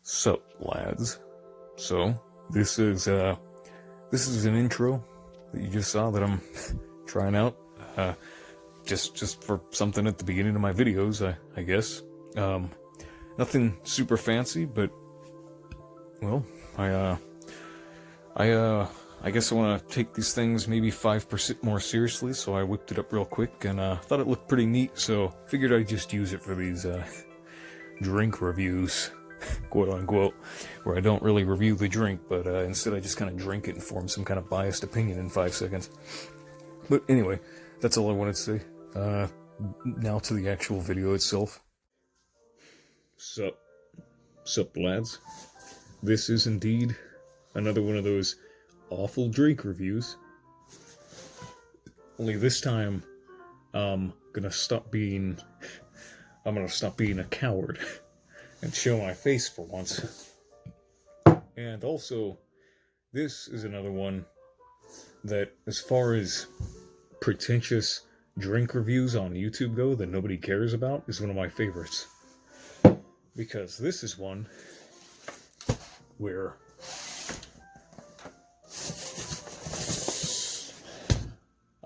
Sup, lads? So, this is an intro that you just saw that I'm trying out. Just for something at the beginning of my videos, I guess. Nothing super fancy, but, well, I guess I want to take these things maybe 5% more seriously, so I whipped it up real quick, and thought it looked pretty neat, so figured I'd just use it for these drink reviews, quote unquote, where I don't really review the drink, but instead I just kind of drink it and form some kind of biased opinion in 5 seconds. But anyway, that's all I wanted to say. Now to the actual video itself. Sup, lads? This is indeed another one of those awful drink reviews. Only this time, I'm gonna stop being a coward and show my face for once. And also, this is another one that, as far as pretentious drink reviews on YouTube go that nobody cares about, is one of my favorites. Because this is one where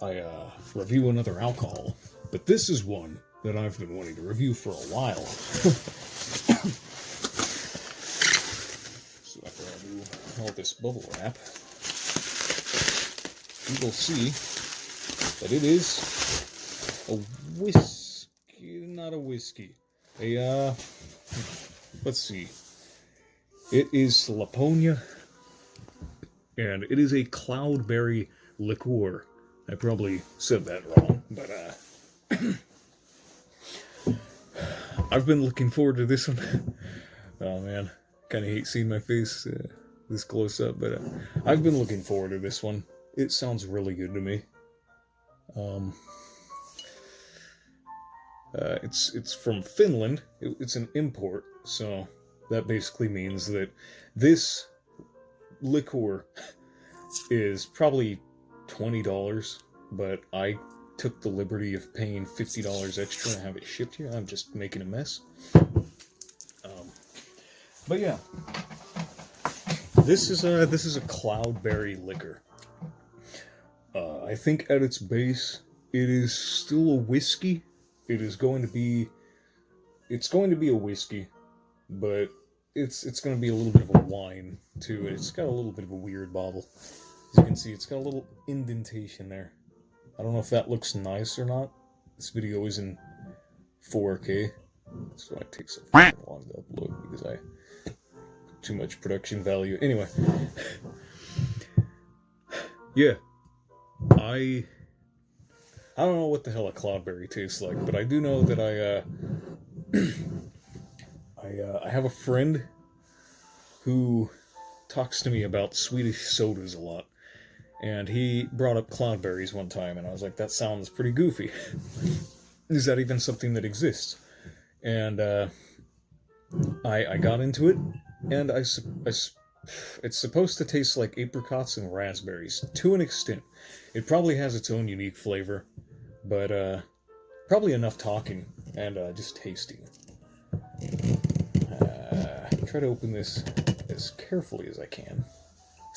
I review another alcohol, but this is one that I've been wanting to review for a while. So after I do all this bubble wrap, you will see that it is a whiskey, not a whiskey. Let's see. It is Lapponia, and it is a Cloudberry liqueur. I probably said that wrong, but I've been looking forward to this one. Oh man, kind of hate seeing my face this close up, but I've been looking forward to this one. It sounds really good to me. It's from Finland. It's an import, so that basically means that this liqueur is probably $20, but I took the liberty of paying $50 extra to have it shipped here. I'm just making a mess. But yeah, this is a Cloudberry liquor. I think at its base, it is still a whiskey. It's going to be a whiskey, but it's going to be a little bit of a wine too. It's got a little bit of a weird bottle. As you can see, it's got a little indentation there. I don't know if that looks nice or not. This video is in 4K, so it takes so long to upload because I put too much production value. Anyway, yeah, I don't know what the hell a Cloudberry tastes like, but I do know that I have a friend who talks to me about Swedish sodas a lot, and he brought up Cloudberries one time, and I was like, that sounds pretty goofy. Is that even something that exists? And I got into it, and it's supposed to taste like apricots and raspberries, to an extent. It probably has its own unique flavor, but probably enough talking and just tasting. Try to open this as carefully as I can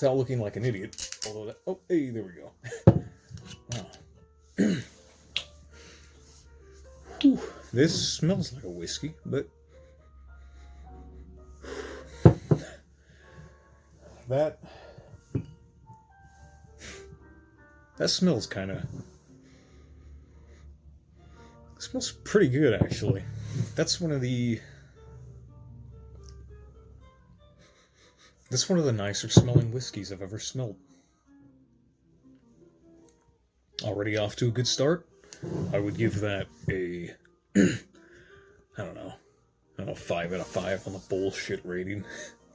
without looking like an idiot. Although that, oh, hey, there we go. Whew, this smells like a whiskey, but that smells smells pretty good, actually. That's one of the nicer smelling whiskeys I've ever smelled. Already off to a good start. I would give that a, I don't know, 5 out of 5 on the bullshit rating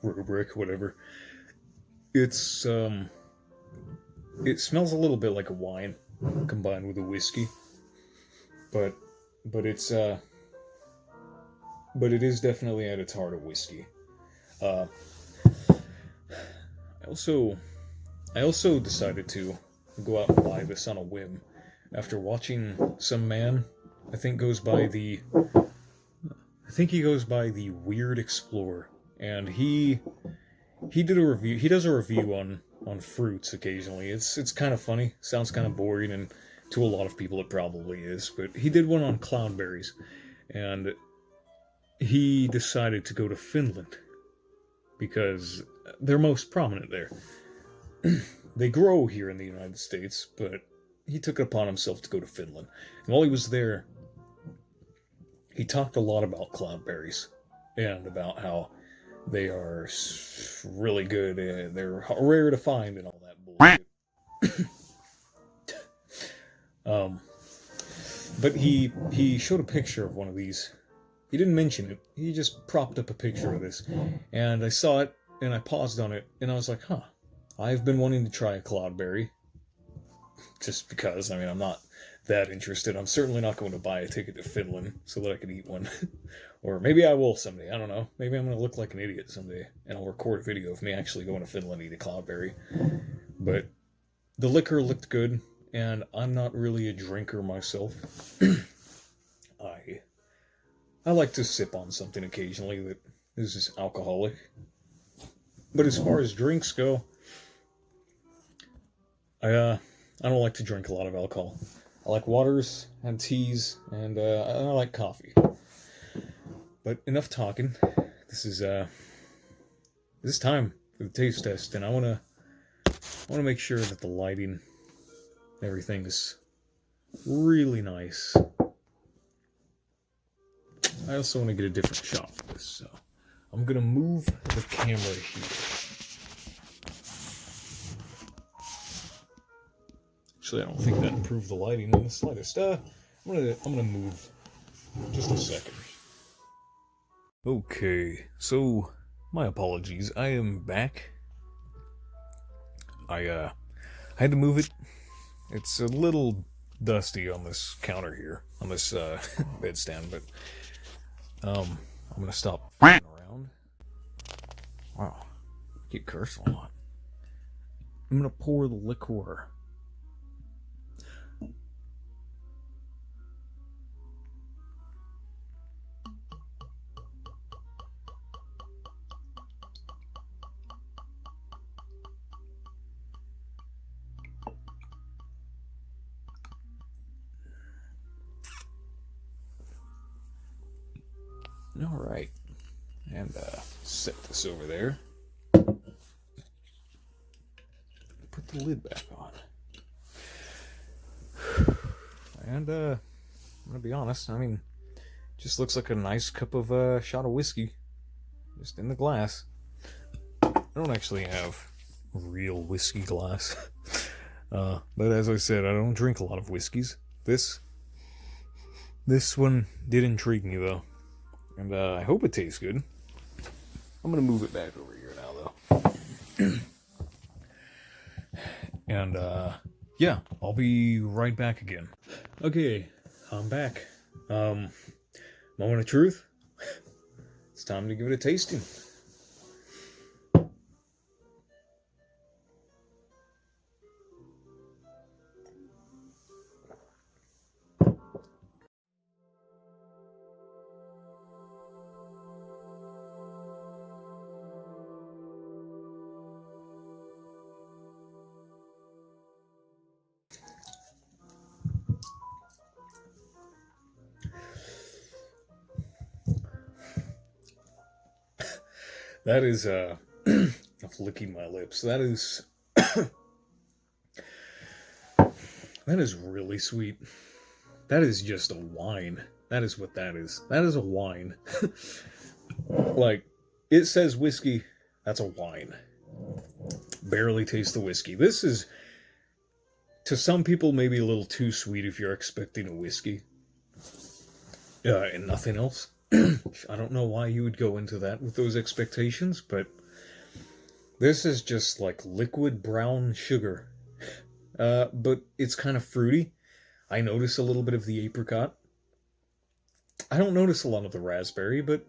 rubric, whatever. It smells a little bit like a wine combined with a whiskey, but it is definitely at its heart a whiskey. I also decided to go out and buy this on a whim after watching some man, I think he goes by the Weird Explorer, and he did a review. He does a review on fruits occasionally. It's kind of funny. Sounds kind of boring, and to a lot of people it probably is. But he did one on cloudberries, and he decided to go to Finland because they're most prominent there. They grow here in the United States, but he took it upon himself to go to Finland. And while he was there, he talked a lot about cloudberries and about how they are really good and they're rare to find and all that bullshit. But he showed a picture of one of these. He didn't mention it. He just propped up a picture of this. And I saw it, and I paused on it, and I was like, huh, I've been wanting to try a cloudberry. Just because, I mean, I'm not that interested. I'm certainly not going to buy a ticket to Finland so that I can eat one. Or maybe I will someday. I don't know. Maybe I'm going to look like an idiot someday, and I'll record a video of me actually going to Finland to eat a cloudberry. But the liquor looked good, and I'm not really a drinker myself. I like to sip on something occasionally that is alcoholic. But as far as drinks go, I don't like to drink a lot of alcohol. I like waters and teas, and I like coffee. But enough talking. This is time for the taste test, and I wanna make sure that the lighting and everything is really nice. I also want to get a different shot for this, so I'm gonna move the camera here. Actually, I don't think that improved the lighting in the slightest. I'm gonna move just a second. Okay, so my apologies. I am back. I had to move it. It's a little dusty on this counter here, on this bedstand, but I'm gonna stop around. Wow, I keep cursing a lot. I'm gonna pour the liqueur. All right, and set this over there. Put the lid back on. And I'm gonna be honest. I mean, just looks like a nice cup of shot of whiskey, just in the glass. I don't actually have real whiskey glass, but as I said, I don't drink a lot of whiskeys. This one did intrigue me though. And I hope it tastes good. I'm going to move it back over here now, though. And, yeah, I'll be right back again. Okay, I'm back. Moment of truth. It's time to give it a tasting. That is, I'm licking my lips. That is, that is really sweet. That is just a wine. That is what that is. That is a wine. Like, it says whiskey, that's a wine. Barely taste the whiskey. This is, to some people, maybe a little too sweet if you're expecting a whiskey. And nothing else. I don't know why you would go into that with those expectations, but this is just like liquid brown sugar. But it's kind of fruity. I notice a little bit of the apricot. I don't notice a lot of the raspberry, but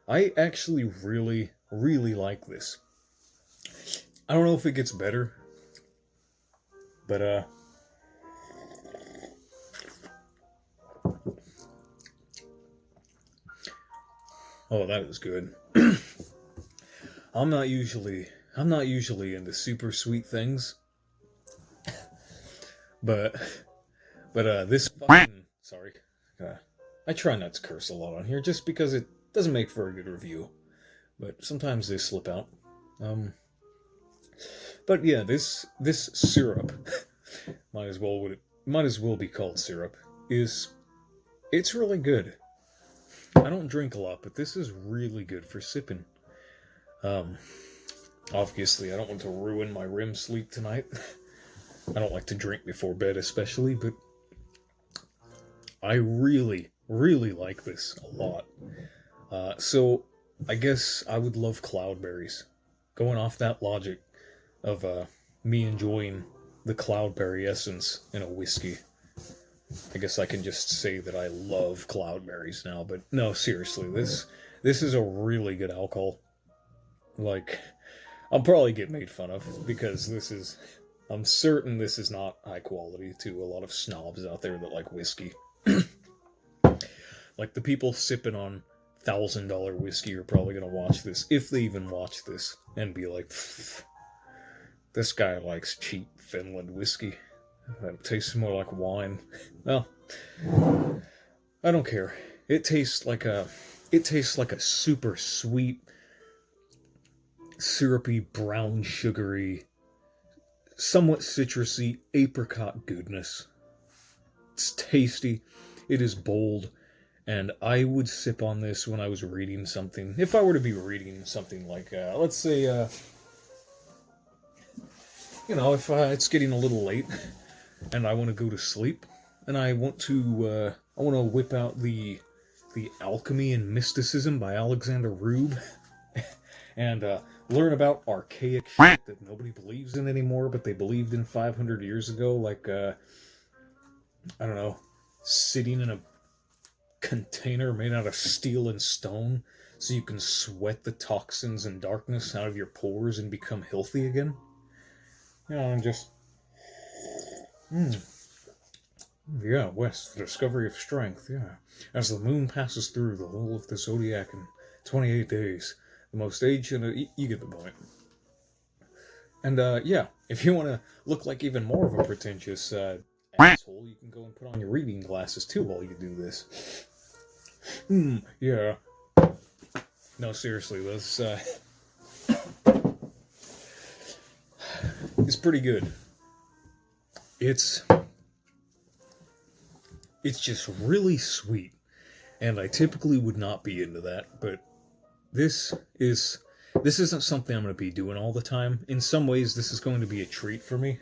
I actually really, really like this. I don't know if it gets better, but oh, that is good. I'm not usually into super sweet things, but this fucking sorry. I try not to curse a lot on here just because it doesn't make for a good review. But sometimes they slip out. But yeah, this syrup might as well be called syrup. It's really good. I don't drink a lot, but this is really good for sipping. Obviously, I don't want to ruin my REM sleep tonight. I don't like to drink before bed, especially, but I really, really like this a lot. So I guess I would love cloudberries. Going off that logic of me enjoying the cloudberry essence in a whiskey. I guess I can just say that I love cloudberries now, but no, seriously, this is a really good alcohol. Like, I'll probably get made fun of because I'm certain this is not high quality to a lot of snobs out there that like whiskey. Like the people sipping on $1,000 whiskey are probably going to watch this, if they even watch this, and be like, this guy likes cheap Finland whiskey. That tastes more like wine. Well, I don't care. It tastes like a super sweet, syrupy, brown, sugary, somewhat citrusy apricot goodness. It's tasty. It is bold. And I would sip on this when I was reading something. If I were to be reading something like, let's say, if it's getting a little late and I want to go to sleep, and I want to whip out the Alchemy and Mysticism by Alexander Rube, and learn about archaic shit that nobody believes in anymore, but they believed in 500 years ago, like, I don't know, sitting in a container made out of steel and stone so you can sweat the toxins and darkness out of your pores and become healthy again. And just... Yeah, West, the discovery of strength, yeah. As the moon passes through the whole of the zodiac in 28 days, the most ancient... You get the point. And, yeah, if you want to look like even more of a pretentious asshole, you can go and put on your reading glasses, too, while you do this. Yeah. No, seriously, this, it's pretty good. It's just really sweet, and I typically would not be into that, but this isn't something I'm going to be doing all the time. In some ways, this is going to be a treat for me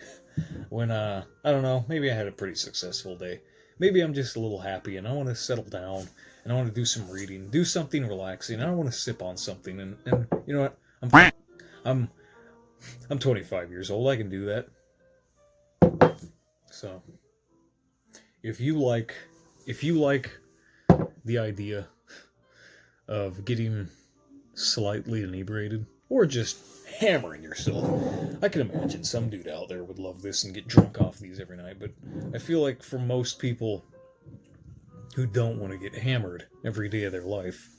when, I don't know, maybe I had a pretty successful day. Maybe I'm just a little happy, and I want to settle down, and I want to do some reading, do something relaxing. I don't want to sip on something, and you know what? I'm 25 years old. I can do that. So, if you like the idea of getting slightly inebriated, or just hammering yourself, I can imagine some dude out there would love this and get drunk off these every night, but I feel like for most people who don't want to get hammered every day of their life,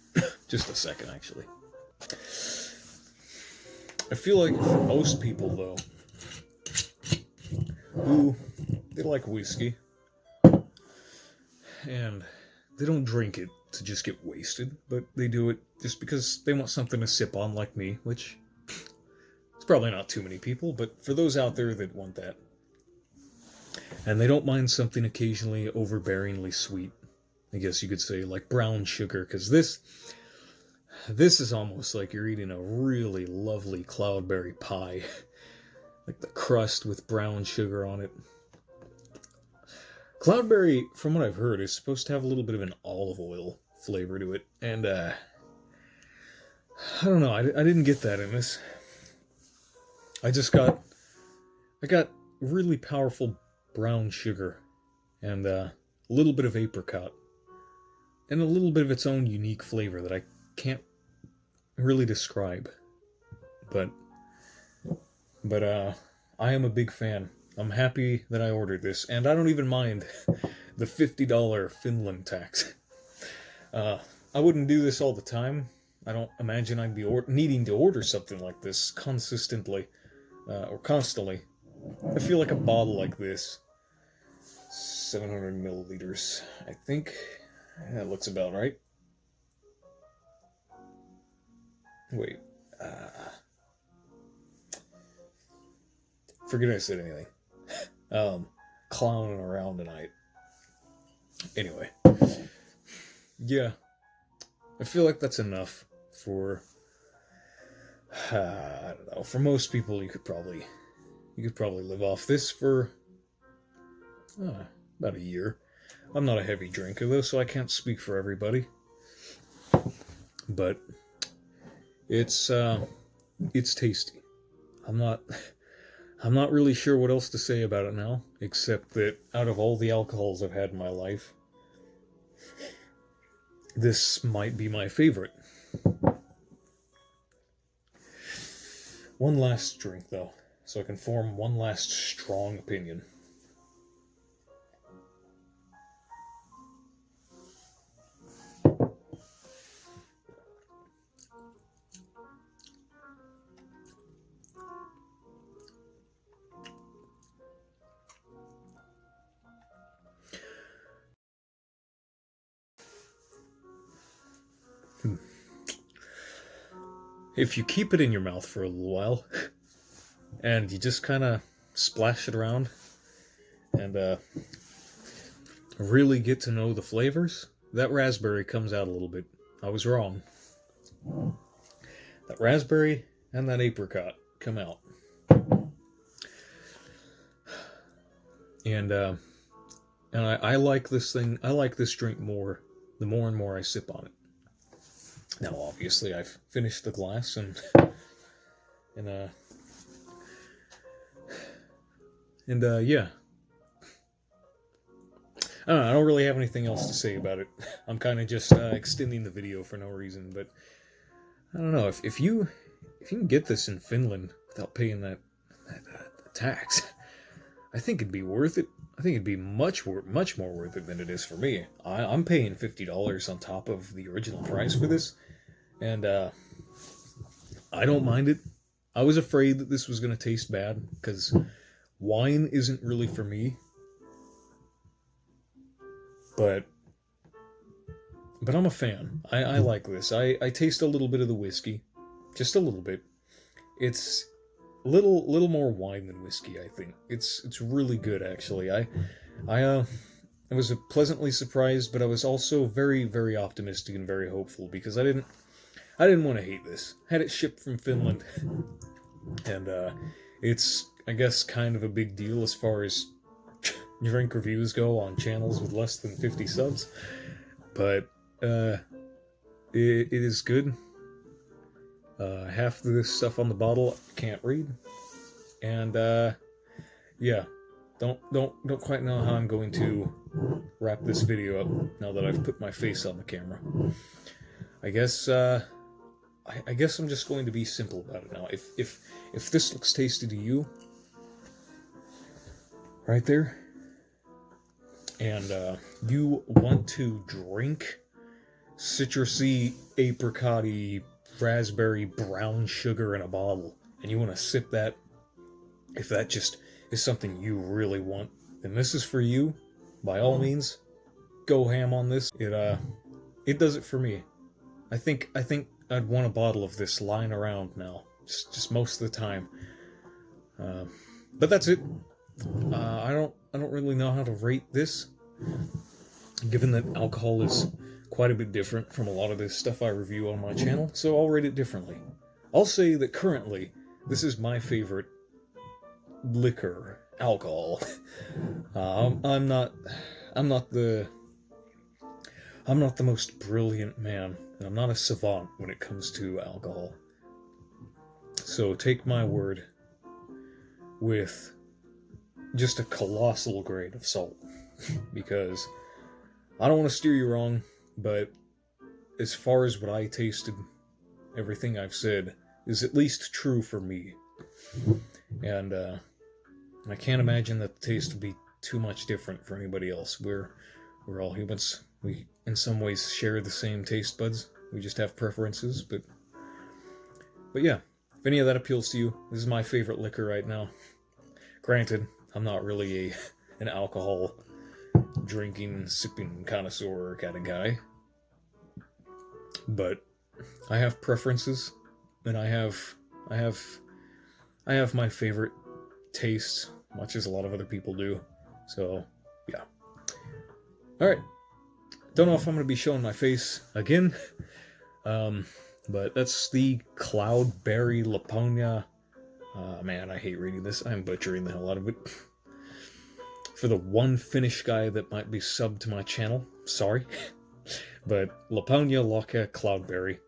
just a second actually, I feel like for most people though, who they like whiskey, and they don't drink it to just get wasted, but they do it just because they want something to sip on like me, which it's probably not too many people, but for those out there that want that, and they don't mind something occasionally overbearingly sweet, I guess you could say, like brown sugar, because this is almost like you're eating a really lovely cloudberry pie, like the crust with brown sugar on it. Cloudberry, from what I've heard, is supposed to have a little bit of an olive oil flavor to it, and I don't know, I didn't get that in this. I got really powerful brown sugar, and a little bit of apricot, and a little bit of its own unique flavor that I can't really describe. But I am a big fan. I'm happy that I ordered this, and I don't even mind the $50 Finland tax. I wouldn't do this all the time, I don't imagine I'd be needing to order something like this consistently or constantly. I feel like a bottle like this, 700 milliliters, I think that looks about right. Wait, forget I said anything. Clowning around tonight. Anyway, yeah, I feel like that's enough for, I don't know, for most people you could probably live off this for about a year. I'm not a heavy drinker though, so I can't speak for everybody. But it's tasty. I'm not really sure what else to say about it now, except that out of all the alcohols I've had in my life, this might be my favorite. One last drink, though, so I can form one last strong opinion. If you keep it in your mouth for a little while, and you just kind of splash it around, and really get to know the flavors, that raspberry comes out a little bit. I was wrong. That raspberry and that apricot come out. And I like this thing. I like this drink more the more and more I sip on it. Now, obviously, I've finished the glass, and yeah. I don't really have anything else to say about it. I'm kind of just extending the video for no reason, but I don't know, if you can get this in Finland without paying that tax, I think it'd be worth it. I think it'd be much more worth it than it is for me. I'm paying $50 on top of the original price for this, and I don't mind it. I was afraid that this was going to taste bad, because wine isn't really for me. But I'm a fan. I like this. I taste a little bit of the whiskey. Just a little bit. It's a little more wine than whiskey, I think. It's really good, actually. I was pleasantly surprised, but I was also very, very optimistic and very hopeful, because I didn't want to hate this. Had it shipped from Finland, and it's, I guess, kind of a big deal as far as drink reviews go on channels with less than 50 subs, but it is good. Half of this stuff on the bottle I can't read, and yeah, don't quite know how I'm going to wrap this video up now that I've put my face on the camera. I guess I guess I'm just going to be simple about it now. If this looks tasty to you, right there, and you want to drink citrusy, apricot-y, raspberry brown sugar in a bottle, and you want to sip that, if that just is something you really want, then this is for you. By all means, go ham on this. It does it for me. I think I'd want a bottle of this lying around now, just most of the time. But that's it. I don't really know how to rate this, given that alcohol is quite a bit different from a lot of this stuff I review on my channel, so I'll rate it differently. I'll say that currently, this is my favorite liquor alcohol. I'm not the most brilliant man, and I'm not a savant when it comes to alcohol. So take my word with just a colossal grain of salt, because I don't want to steer you wrong, but as far as what I tasted, everything I've said is at least true for me. And I can't imagine that the taste would be too much different for anybody else. We're all humans. We, in some ways, share the same taste buds. We just have preferences, but yeah, if any of that appeals to you, this is my favorite liquor right now. Granted, I'm not really an alcohol drinking, sipping connoisseur kind of guy, but I have preferences, and I have my favorite taste, much as a lot of other people do. So yeah. All right. Don't know if I'm going to be showing my face again, but that's the Cloudberry Lapponia. Man, I hate reading this. I'm butchering the hell out of it. For the one Finnish guy that might be subbed to my channel, sorry. But Lapponia, Lakka, Cloudberry.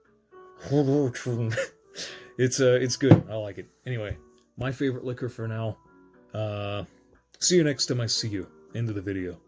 It's good. I like it. Anyway, my favorite liquor for now. See you next time I see you. End of the video.